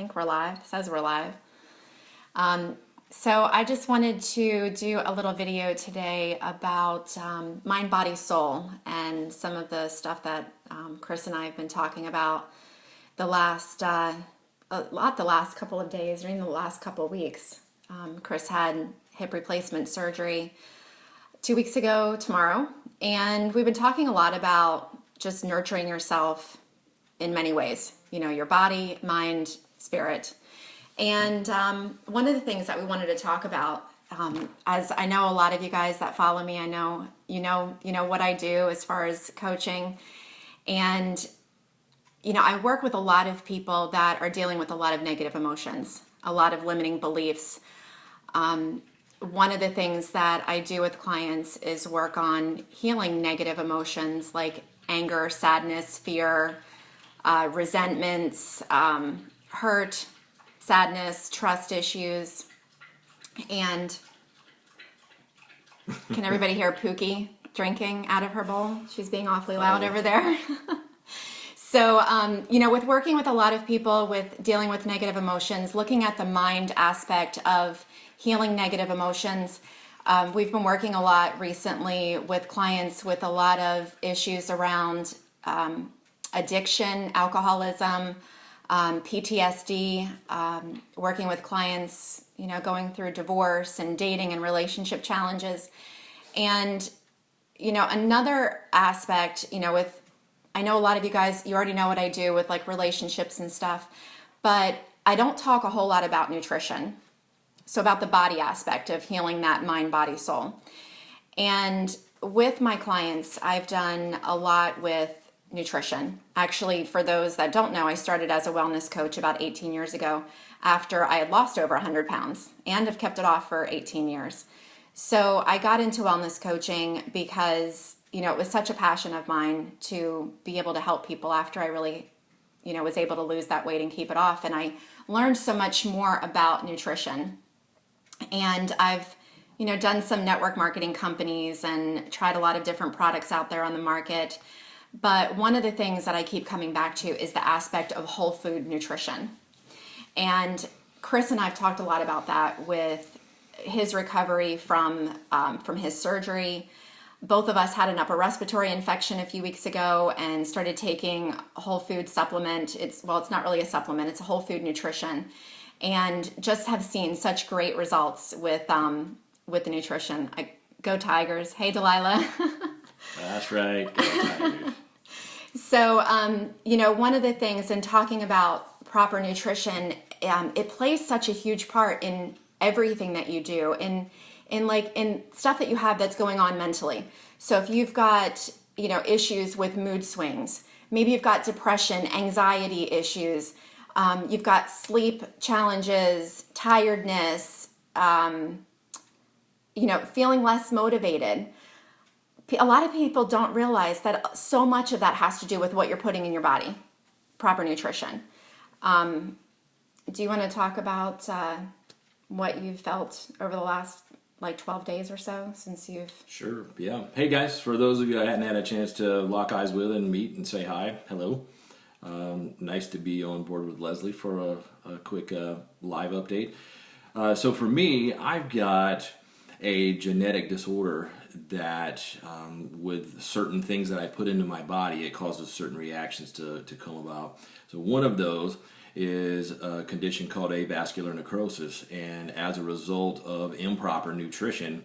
think we're live. It says we're live. So I just wanted to do a little video today about mind, body, soul, and some of the stuff that Chris and I have been talking about the last couple of days, or even the last couple of weeks. Chris had hip replacement surgery 2 weeks ago tomorrow, and we've been talking a lot about just nurturing yourself in many ways. You know, your body, mind, spirit. And one of the things that we wanted to talk about, as I know a lot of you guys that follow me, I know you know what I do as far as coaching, and I work with a lot of people that are dealing with a lot of negative emotions, a lot of limiting beliefs. One of the things that I do with clients is work on healing negative emotions like anger, sadness, fear, resentments, hurt, sadness, trust issues. And can everybody hear Pookie drinking out of her bowl? She's being awfully loud over there. So, with working with a lot of people with dealing with negative emotions, looking at the mind aspect of healing negative emotions, we've been working a lot recently with clients with a lot of issues around addiction, alcoholism, PTSD, working with clients, going through divorce and dating and relationship challenges. And, another aspect, I know a lot of you guys, you already know what I do with like relationships and stuff, but I don't talk a whole lot about nutrition. So about the body aspect of healing that mind, body, soul. And with my clients, I've done a lot with nutrition. Actually, for those that don't know, I started as a wellness coach about 18 years ago after I had lost over 100 pounds and have kept it off for 18 years. So I got into wellness coaching because, it was such a passion of mine to be able to help people after I really, was able to lose that weight and keep it off. And I learned so much more about nutrition. And I've, done some network marketing companies and tried a lot of different products out there on the market. But one of the things that I keep coming back to is the aspect of whole food nutrition. And Chris and I have talked a lot about that with his recovery from his surgery. Both of us had an upper respiratory infection a few weeks ago and started taking a whole food supplement. It's not really a supplement, it's a whole food nutrition. And just have seen such great results with the nutrition. Go Tigers. Hey, Delilah. That's right. Go Tigers. So, one of the things in talking about proper nutrition, it plays such a huge part in everything that you do, in stuff that you have that's going on mentally. So if you've got, issues with mood swings, maybe you've got depression, anxiety issues, you've got sleep challenges, tiredness, feeling less motivated. A lot of people don't realize that so much of that has to do with what you're putting in your body, proper nutrition. Do you want to talk about what you've felt over the last 12 days or so since you've... Sure, yeah. Hey guys, for those of you I hadn't had a chance to lock eyes with and meet and say hi, hello. Nice to be on board with Leslie for a quick live update. So for me, I've got a genetic disorder that with certain things that I put into my body, it causes certain reactions to come about. So one of those is a condition called avascular necrosis, and as a result of improper nutrition,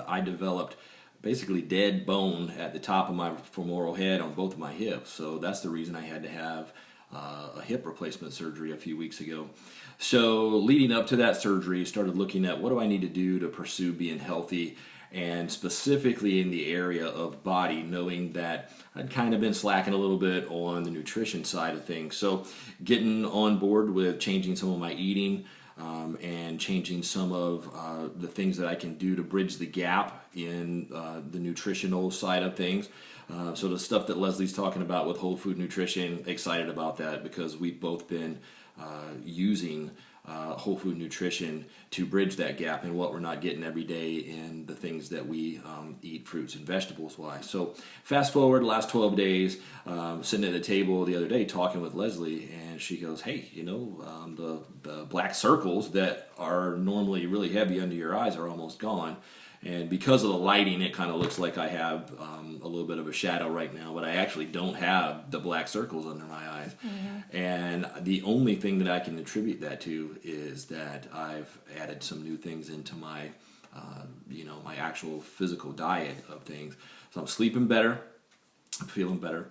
I developed basically dead bone at the top of my femoral head on both of my hips. So that's the reason I had to have a hip replacement surgery a few weeks ago. So leading up to that surgery, started looking at what do I need to do to pursue being healthy, and specifically in the area of body, knowing that I'd kind of been slacking a little bit on the nutrition side of things. So getting on board with changing some of my eating and changing some of the things that I can do to bridge the gap in the nutritional side of things. So the stuff that Leslie's talking about with whole food nutrition, excited about that because we've both been using whole food nutrition to bridge that gap in what we're not getting every day in the things that we eat, fruits and vegetables wise. So fast forward the last 12 days, sitting at a table the other day talking with Leslie, and she goes, hey, the black circles that are normally really heavy under your eyes are almost gone. And because of the lighting, it kind of looks like I have a little bit of a shadow right now, but I actually don't have the black circles under my eyes. Mm-hmm. And the only thing that I can attribute that to is that I've added some new things into my, my actual physical diet of things. So I'm sleeping better, I'm feeling better,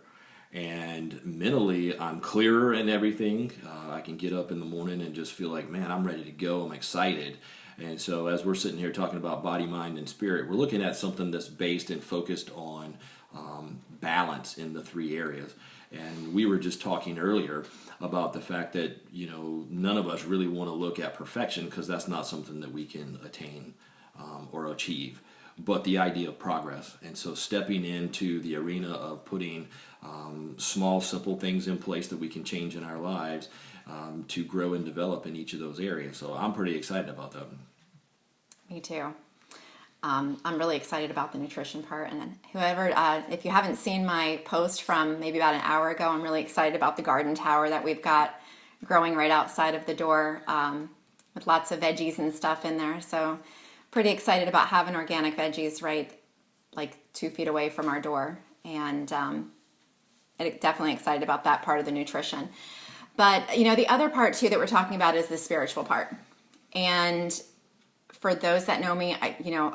and mentally I'm clearer and everything. I can get up in the morning and just feel like, man, I'm ready to go. I'm excited. And so as we're sitting here talking about body, mind, and spirit, we're looking at something that's based and focused on balance in the three areas. And we were just talking earlier about the fact that, none of us really want to look at perfection because that's not something that we can attain or achieve, but the idea of progress. And so stepping into the arena of putting small, simple things in place that we can change in our lives to grow and develop in each of those areas. So I'm pretty excited about that. Me too. I'm really excited about the nutrition part. And then whoever, if you haven't seen my post from maybe about an hour ago, I'm really excited about the garden tower that we've got growing right outside of the door with lots of veggies and stuff in there. So pretty excited about having organic veggies right like 2 feet away from our door. And definitely excited about that part of the nutrition. But, the other part too that we're talking about is the spiritual part. And for those that know me,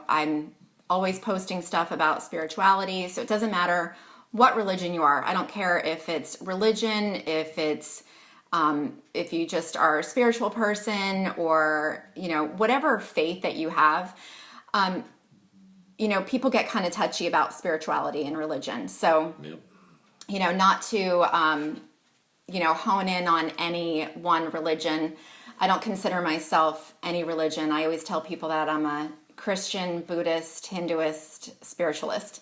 I'm always posting stuff about spirituality. So it doesn't matter what religion you are. I don't care if it's religion, if it's, if you just are a spiritual person or, whatever faith that you have. People get kind of touchy about spirituality and religion. So, Yep. Not to, hone in on any one religion. I don't consider myself any religion. I always tell people that I'm a Christian, Buddhist, Hinduist, spiritualist.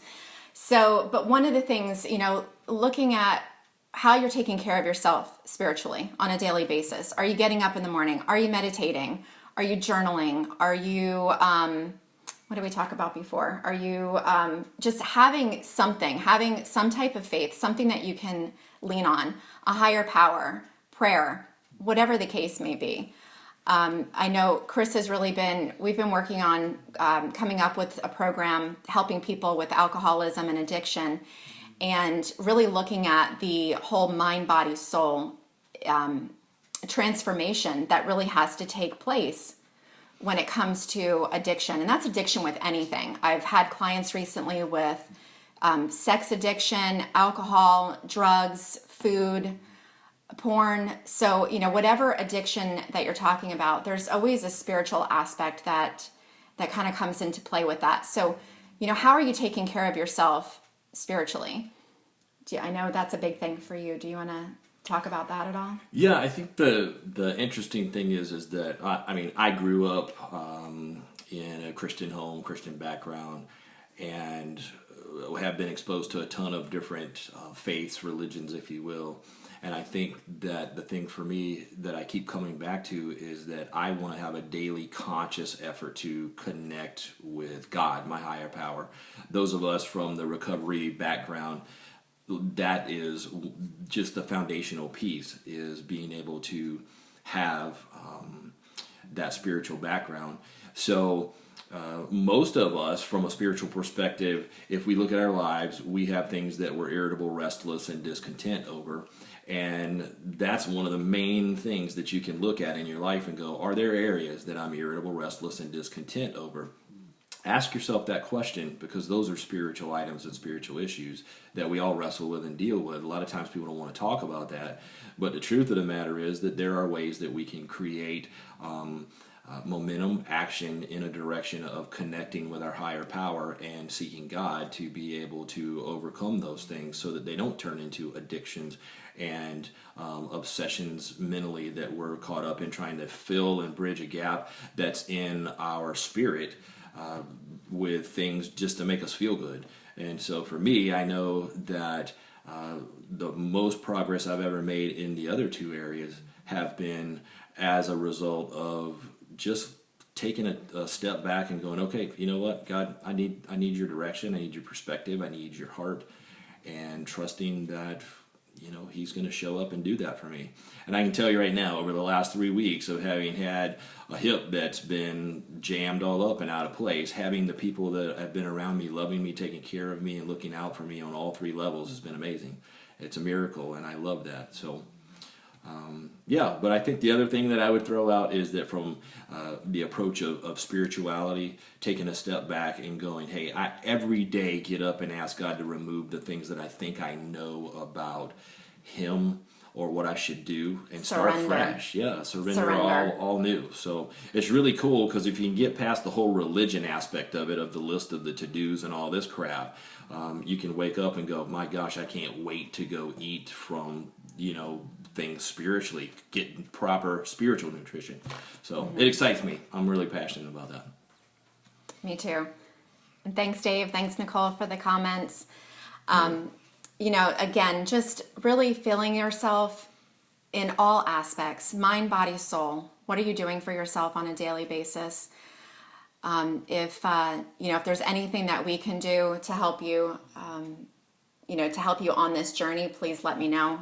So, but one of the things, looking at how you're taking care of yourself spiritually on a daily basis. Are you getting up in the morning? Are you meditating? Are you journaling? Are you, what did we talk about before? Are you just having some type of faith, something that you can lean on, a higher power, prayer, whatever the case may be. I know Chris has we've been working on coming up with a program helping people with alcoholism and addiction and really looking at the whole mind, body, soul transformation that really has to take place when it comes to addiction. And that's addiction with anything. I've had clients recently with sex addiction, alcohol, drugs, food, porn. So, whatever addiction that you're talking about, there's always a spiritual aspect that kind of comes into play with that. So, how are you taking care of yourself spiritually? I know that's a big thing for you. Do you want to talk about that at all? Yeah, I think the interesting thing is that I grew up in a Christian home, Christian background, and have been exposed to a ton of different faiths, religions, if you will. And I think that the thing for me that I keep coming back to is that I want to have a daily conscious effort to connect with God, my higher power. Those of us from the recovery background, that is just the foundational piece, is being able to have that spiritual background. So most of us, from a spiritual perspective, if we look at our lives, we have things that we're irritable, restless, and discontent over. And that's one of the main things that you can look at in your life and go, are there areas that I'm irritable, restless, and discontent over? Ask yourself that question, because those are spiritual items and spiritual issues that we all wrestle with and deal with. A lot of times people don't want to talk about that, but the truth of the matter is that there are ways that we can create momentum, action in a direction of connecting with our higher power and seeking God to be able to overcome those things so that they don't turn into addictions and obsessions mentally that we're caught up in trying to fill and bridge a gap that's in our spirit with things just to make us feel good. And so for me, I know that the most progress I've ever made in the other two areas have been as a result of just taking a step back and going, okay, you know what, God, I need your direction, I need your perspective, I need your heart, and trusting that, you know, He's going to show up and do that for me. And I can tell you right now, over the last 3 weeks of having had a hip that's been jammed all up and out of place, having the people that have been around me, loving me, taking care of me, and looking out for me on all 3 levels has been amazing. It's a miracle, and I love that. So, yeah, but I think the other thing that I would throw out is that from the approach of spirituality, taking a step back and going, hey, I every day get up and ask God to remove the things that I think I know about Him or what I should do, and start fresh. Yeah, surrender. All new. So it's really cool, because if you can get past the whole religion aspect of it, of the list of the to-dos and all this crap, you can wake up and go, my gosh, I can't wait to go eat from, you know, things spiritually, get proper spiritual nutrition. So it excites me. I'm really passionate about that. Me too. And thanks, Dave. Thanks, Nicole, for the comments. You know, again, just really feeling yourself in all aspects, mind, body, soul. What are you doing for yourself on a daily basis? If there's anything that we can do to help you, to help you on this journey, please let me know.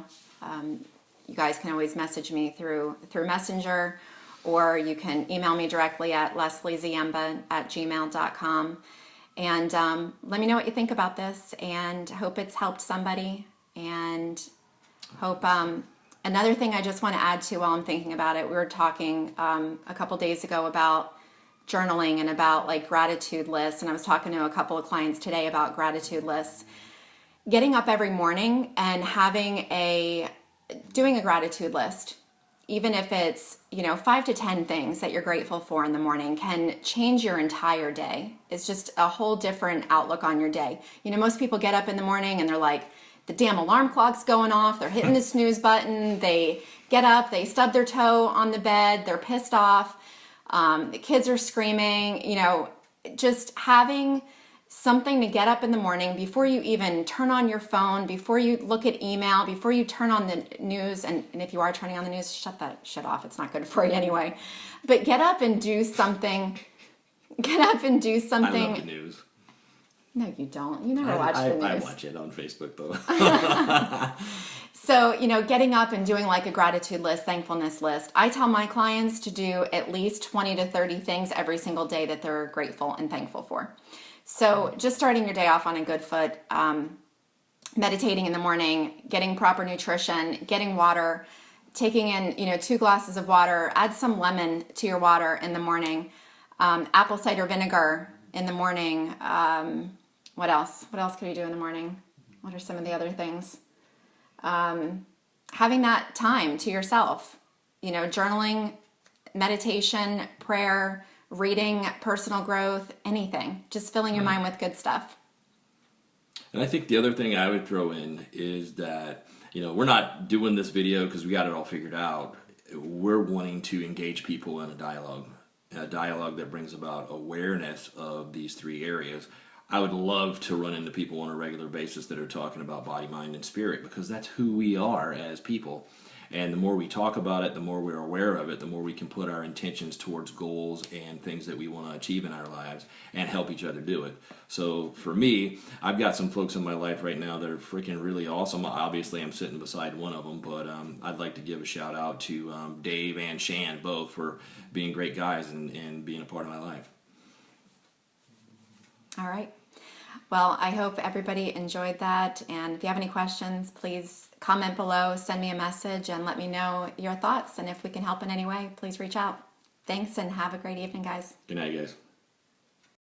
You guys can always message me through Messenger, or you can email me directly at leslieziemba@gmail.com. And let me know what you think about this, and hope it's helped somebody. And hope another thing I just want to add to while I'm thinking about it, we were talking a couple days ago about journaling and about like gratitude lists. And I was talking to a couple of clients today about gratitude lists. Getting up every morning and doing a gratitude list, even if it's, 5 to 10 things that you're grateful for in the morning, can change your entire day. It's just a whole different outlook on your day. Most people get up in the morning and they're like, the damn alarm clock's going off, they're hitting the snooze button, they get up, they stub their toe on the bed, they're pissed off, the kids are screaming, just having something to get up in the morning before you even turn on your phone, before you look at email, before you turn on the news. And if you are turning on the news, shut that shit off. It's not good for you anyway. But get up and do something. Get up and do something. I love the news. No, you don't. You never watch the news. I watch it on Facebook, though. So, getting up and doing like a gratitude list, thankfulness list. I tell my clients to do at least 20 to 30 things every single day that they're grateful and thankful for. So just starting your day off on a good foot, meditating in the morning, getting proper nutrition, getting water, taking in, 2 glasses of water, add some lemon to your water in the morning, apple cider vinegar in the morning. What else? What else could you do in the morning? What are some of the other things? Having that time to yourself, journaling, meditation, prayer, reading, personal growth, anything. Just filling your mind with good stuff. And I think the other thing I would throw in is that, we're not doing this video because we got it all figured out. We're wanting to engage people in a dialogue that brings about awareness of these 3 areas. I would love to run into people on a regular basis that are talking about body, mind, and spirit, because that's who we are as people. And the more we talk about it, the more we're aware of it, the more we can put our intentions towards goals and things that we want to achieve in our lives and help each other do it. So for me, I've got some folks in my life right now that are freaking really awesome. Obviously, I'm sitting beside one of them, but I'd like to give a shout out to Dave and Shan, both, for being great guys and being a part of my life. All right. Well, I hope everybody enjoyed that. And if you have any questions, please comment below, send me a message, and let me know your thoughts. And if we can help in any way, please reach out. Thanks, and have a great evening, guys. Good night, guys.